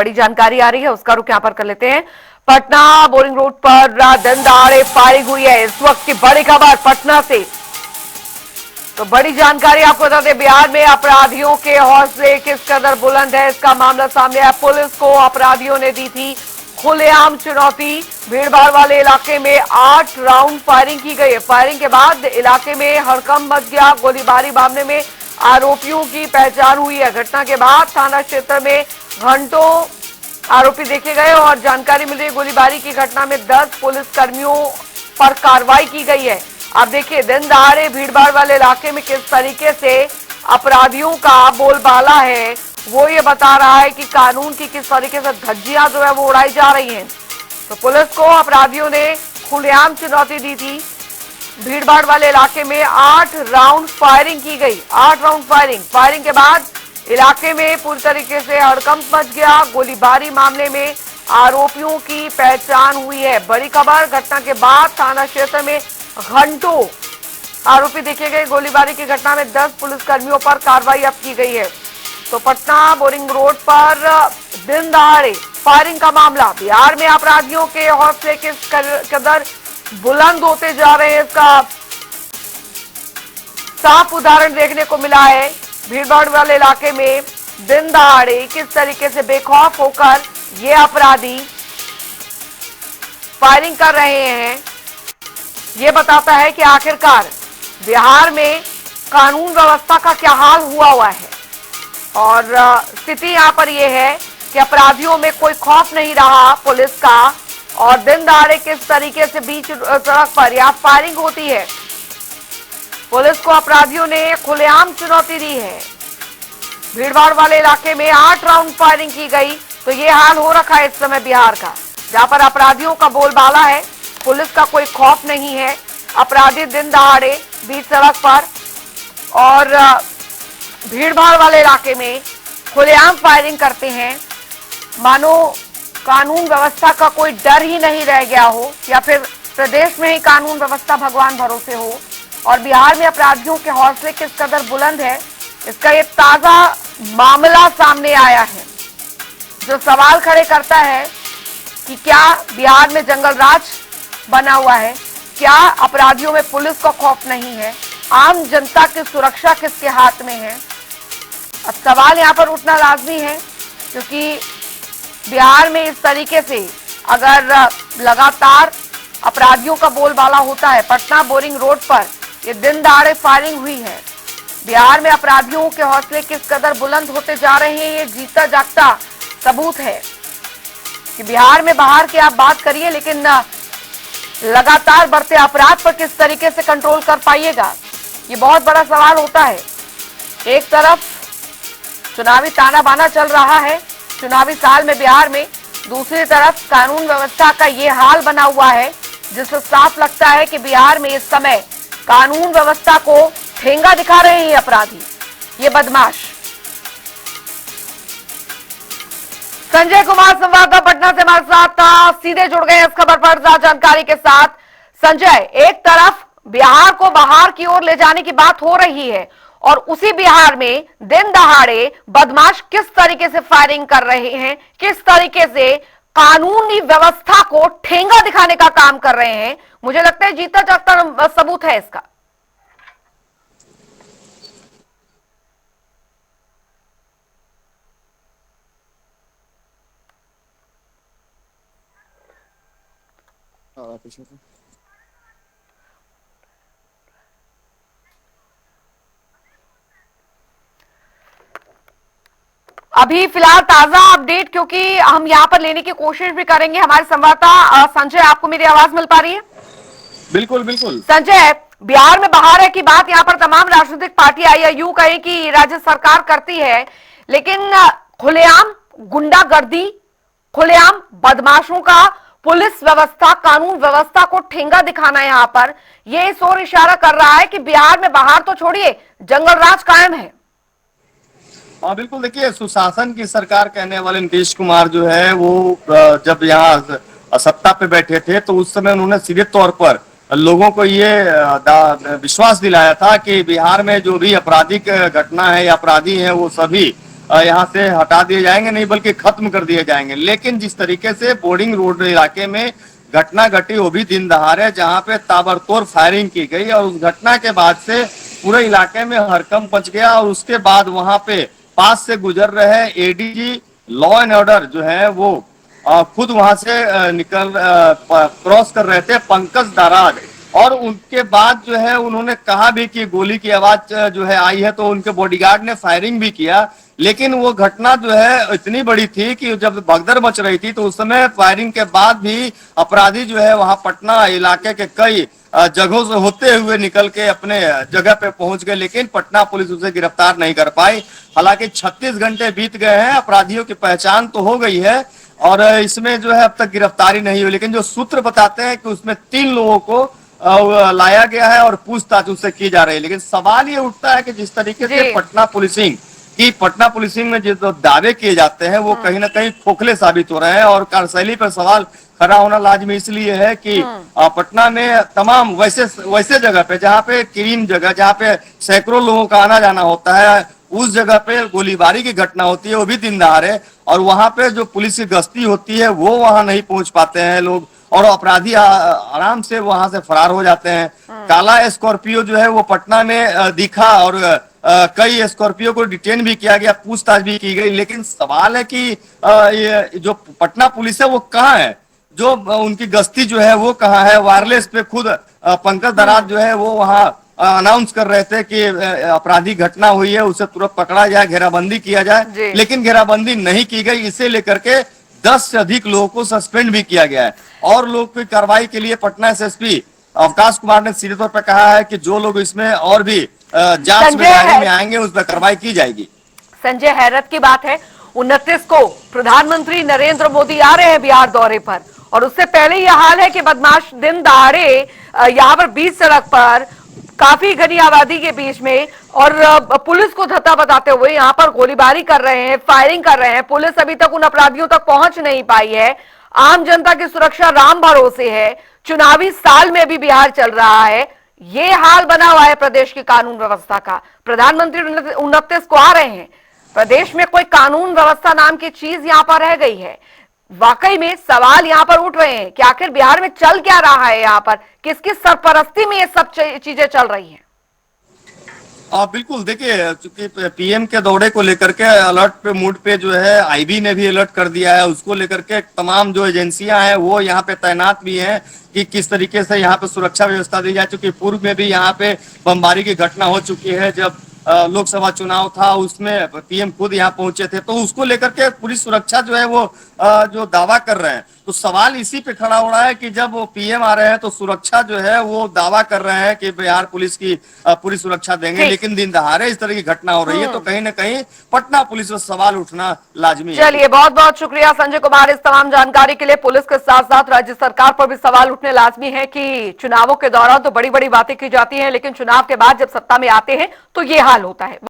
बड़ी जानकारी आ रही है, उसका रुख यहां पर कर लेते हैं। पटना बोरिंग रोड पर दिन दहाड़े फायरिंग हुई है। इस वक्त की बड़ी खबर पटना से, तो बड़ी जानकारी आपको बता दें, बिहार में अपराधियों के हौसले किस कदर बुलंद है, इसका मामला सामने आया। पुलिस को अपराधियों ने दी थी खुलेआम चुनौती। भीड़भाड़ वाले इलाके में 8 राउंड फायरिंग की गई है। फायरिंग के बाद इलाके में हड़कंप मच गया। गोलीबारी मामले में आरोपियों की पहचान हुई है। घटना के बाद थाना क्षेत्र में घंटों आरोपी देखे गए और जानकारी मिली गोलीबारी की घटना में 10 पुलिसकर्मियों पर कार्रवाई की गई है। अब देखिए, दिन दहाड़े भीड़भाड़ वाले इलाके में किस तरीके से अपराधियों का बोलबाला है, वो ये बता रहा है कि कानून की किस तरीके से धज्जियां जो है वो उड़ाई जा रही हैं। तो पुलिस को अपराधियों ने खुलेआम चुनौती दी थी। भीड़भाड़ वाले इलाके में 8 राउंड फायरिंग की गई। 8 राउंड फायरिंग के बाद इलाके में पूरी तरीके से हड़कंप मच गया। गोलीबारी मामले में आरोपियों की पहचान हुई है। बड़ी खबर, घटना के बाद थाना क्षेत्र में घंटों आरोपी देखे गए। गोलीबारी की घटना में 10 पुलिसकर्मियों पर कार्रवाई अब की गई है। तो पटना बोरिंग रोड पर दिन दहाड़े फायरिंग का मामला। बिहार में अपराधियों के हौसले किस कदर बुलंद होते जा रहे हैं, इसका साफ उदाहरण देखने को मिला है। भीड़भाड़ वाले इलाके में दिन दहाड़े किस तरीके से बेखौफ होकर ये अपराधी फायरिंग कर रहे हैं, ये बताता है कि आखिरकार बिहार में कानून व्यवस्था का क्या हाल हुआ है। और स्थिति यहां पर यह है कि अपराधियों में कोई खौफ नहीं रहा पुलिस का, और दिन दहाड़े किस तरीके से बीच सड़क पर यहां फायरिंग होती है। पुलिस को अपराधियों ने खुलेआम चुनौती दी है। भीड़भाड़ वाले इलाके में 8 राउंड फायरिंग की गई। तो ये हाल हो रखा है इस समय बिहार का, जहां पर अपराधियों का बोलबाला है, पुलिस का कोई खौफ नहीं है। अपराधी दिन दहाड़े बीच सड़क पर और भीड़भाड़ वाले इलाके में खुलेआम फायरिंग करते हैं, मानो कानून व्यवस्था का कोई डर ही नहीं रह गया हो, या फिर प्रदेश में ही कानून व्यवस्था भगवान भरोसे हो। और बिहार में अपराधियों के हौसले किस कदर बुलंद है, इसका ये ताजा मामला सामने आया है, जो सवाल खड़े करता है कि क्या बिहार में जंगल राज बना हुआ है, क्या अपराधियों में पुलिस का खौफ नहीं है, आम जनता की सुरक्षा किसके हाथ में है। अब सवाल यहां पर उठना लाजमी है, क्योंकि बिहार में इस तरीके से अगर लगातार अपराधियों का बोलबाला होता है, पटना बोरिंग रोड पर ये दिन दहाड़े फायरिंग हुई है, बिहार में अपराधियों के हौसले किस कदर बुलंद होते जा रहे हैं, ये जीता जागता सबूत है कि बिहार में बाहर की आप बात करिए, लेकिन लगातार बढ़ते अपराध पर किस तरीके से कंट्रोल कर पाइएगा, ये बहुत बड़ा सवाल होता है। एक तरफ चुनावी ताना बाना चल रहा है चुनावी साल में बिहार में, दूसरी तरफ कानून व्यवस्था का ये हाल बना हुआ है, जिससे साफ लगता है कि बिहार में इस समय कानून व्यवस्था को ठेंगा दिखा रहे हैं अपराधी, ये बदमाश। संजय कुमार संवाददाता पटना से हमारे साथ सीधे जुड़ गए इस खबर पर जानकारी के साथ। संजय, एक तरफ बिहार को बाहर की ओर ले जाने की बात हो रही है, और उसी बिहार में दिन दहाड़े बदमाश किस तरीके से फायरिंग कर रहे हैं, किस तरीके से कानूनी व्यवस्था को ठेंगा दिखाने का काम कर रहे हैं, मुझे लगता है जीता जागता सबूत है इसका। अभी फिलहाल ताजा अपडेट, क्योंकि हम यहां पर लेने की कोशिश भी करेंगे, हमारे संवाददाता संजय, आपको मेरी आवाज मिल पा रही है? बिल्कुल बिल्कुल संजय, बिहार में बाहर है की बात यहाँ पर तमाम राजनीतिक पार्टियां या यूं कहें कि राज्य सरकार करती है, लेकिन खुलेआम गुंडागर्दी, खुलेआम बदमाशों का पुलिस व्यवस्था, कानून व्यवस्था को ठेंगा दिखाना यहाँ पर, ये इस ओर इशारा कर रहा है कि बिहार में बाहर तो छोड़िए, जंगल राज कायम है। हाँ बिल्कुल, देखिए, सुशासन की सरकार कहने वाले नीतीश कुमार जो है वो जब यहाँ सत्ता पे बैठे थे, तो उस समय उन्होंने सीधे तौर पर लोगों को ये विश्वास दिलाया था कि बिहार में जो भी आपराधिक घटना है या अपराधी हैं वो सभी यहाँ से हटा दिए जाएंगे, नहीं बल्कि खत्म कर दिए जाएंगे। लेकिन जिस तरीके से बोर्डिंग रोड इलाके में घटना घटी, वो भी दिन दहाड़े, जहां पे ताबड़तोड़ फायरिंग की गई, और उस घटना के बाद से पूरे इलाके में हड़कंप मच गया। और उसके बाद वहां पे पास से गुजर रहे एडीजी लॉ एंड ऑर्डर जो है वो खुद वहां से निकल क्रॉस कर रहे थे, पंकज दाराज। और उनके बाद जो है उन्होंने कहा भी कि गोली की आवाज जो है आई है, तो उनके बॉडीगार्ड ने फायरिंग भी किया। लेकिन वो घटना जो है इतनी बड़ी थी कि जब भगदड़ मच रही थी, तो उस समय फायरिंग के बाद भी अपराधी जो है वहां पटना इलाके के कई जगहों से होते हुए निकल के अपने जगह पे पहुंच गए, लेकिन पटना पुलिस उसे गिरफ्तार नहीं कर पाई। हालांकि 36 घंटे बीत गए हैं, अपराधियों की पहचान तो हो गई है, और इसमें जो है अब तक गिरफ्तारी नहीं हुई। लेकिन जो सूत्र बताते हैं कि उसमें 3 लोगों को लाया गया है और पूछताछ उससे की जा रही है। लेकिन सवाल ये उठता है कि जिस तरीके से पटना पुलिसिंग में जो दावे किए जाते हैं, वो कहीं ना कहीं खोखले साबित हो रहे हैं। और कार्यशैली पर सवाल खड़ा होना लाजमी इसलिए है कि पटना में तमाम वैसे जगह पे, जहाँ पे क्रीम जगह, जहाँ पे सैकड़ों लोगों का आना जाना होता है, उस जगह पे गोलीबारी की घटना होती है, वो भी दिन दहाड़े। और वहां पे जो पुलिस की गश्ती होती है वो वहां नहीं पहुंच पाते हैं लोग, और अपराधी आराम से वहां से फरार हो जाते हैं। काला स्कॉर्पियो जो है वो पटना में दिखा, और कई स्कॉर्पियो को डिटेन भी किया गया, पूछताछ भी की गई। लेकिन सवाल है कि ये जो पटना पुलिस है वो कहाँ है, जो उनकी गश्ती जो है वो कहाँ है। वायरलेस पे खुद पंकज दराज जो है वो वहां अनाउंस कर रहे थे कि अपराधी घटना हुई है, उसे तुरंत पकड़ा जाए, घेराबंदी किया जाए। लेकिन घेराबंदी नहीं की गई, इसे लेकर के 10 से अधिक लोगों को सस्पेंड भी किया गया है। और लोग की कार्रवाई के लिए पटना एसएसपी अवकाश कुमार ने सीधे तौर पर कहा है कि जो लोग इसमें और भी जांच में दायरे में आएंगे उस पर कार्रवाई की जाएगी। संजय, हैरत की बात है, 29 को प्रधानमंत्री नरेंद्र मोदी आ रहे हैं बिहार दौरे पर, और उससे पहले यह हाल है कि बदमाश दिन दहाड़े यहाँ पर बीच सड़क पर काफी घनी आबादी के बीच में और पुलिस को धत्ता बताते हुए यहाँ पर गोलीबारी कर रहे हैं, फायरिंग कर रहे हैं। पुलिस अभी तक उन अपराधियों तक पहुंच नहीं पाई है। आम जनता की सुरक्षा राम भरोसे है। चुनावी साल में भी बिहार चल रहा है। ये हाल बना हुआ है प्रदेश की कानून व्यवस्था का। प्रधानमंत्री 29 को आ रहे हैं, प्रदेश में कोई कानून व्यवस्था नाम की चीज यहां पर रह गई है। वाकई में सवाल यहां पर उठ रहे हैं कि आखिर बिहार में चल क्या रहा है, यहां पर किसकी सरपरस्ती में ये सब चीजें चल रही हैं। बिल्कुल, देखिए, चूंकि पीएम के दौरे को लेकर के अलर्ट पे मूड पे जो है आईबी ने भी अलर्ट कर दिया है, उसको लेकर के तमाम जो एजेंसियां हैं वो यहाँ पे तैनात भी हैं कि किस तरीके से यहाँ पे सुरक्षा व्यवस्था दी जाए। चूंकि पूर्व में भी यहाँ पे बमबारी की घटना हो चुकी है, जब लोकसभा चुनाव था उसमें पीएम खुद यहाँ पहुंचे थे, तो उसको लेकर के पूरी सुरक्षा जो है वो जो दावा कर रहे हैं। तो सवाल इसी पे खड़ा हो रहा है कि जब वो पीएम आ रहे हैं तो सुरक्षा जो है वो दावा कर रहे हैं कि बिहार पुलिस की पूरी सुरक्षा देंगे, लेकिन दिन दहाड़े इस तरह की घटना हो रही है, तो कहीं ना कहीं पटना पुलिस पर सवाल उठना लाजमी है। चलिए, बहुत बहुत शुक्रिया संजय कुमार इस तमाम जानकारी के लिए। पुलिस के साथ साथ राज्य सरकार पर भी सवाल उठने लाजमी है कि चुनावों के दौरान तो बड़ी बड़ी बातें की जाती हैं, लेकिन चुनाव के बाद जब सत्ता में आते हैं तो ये हाल होता है।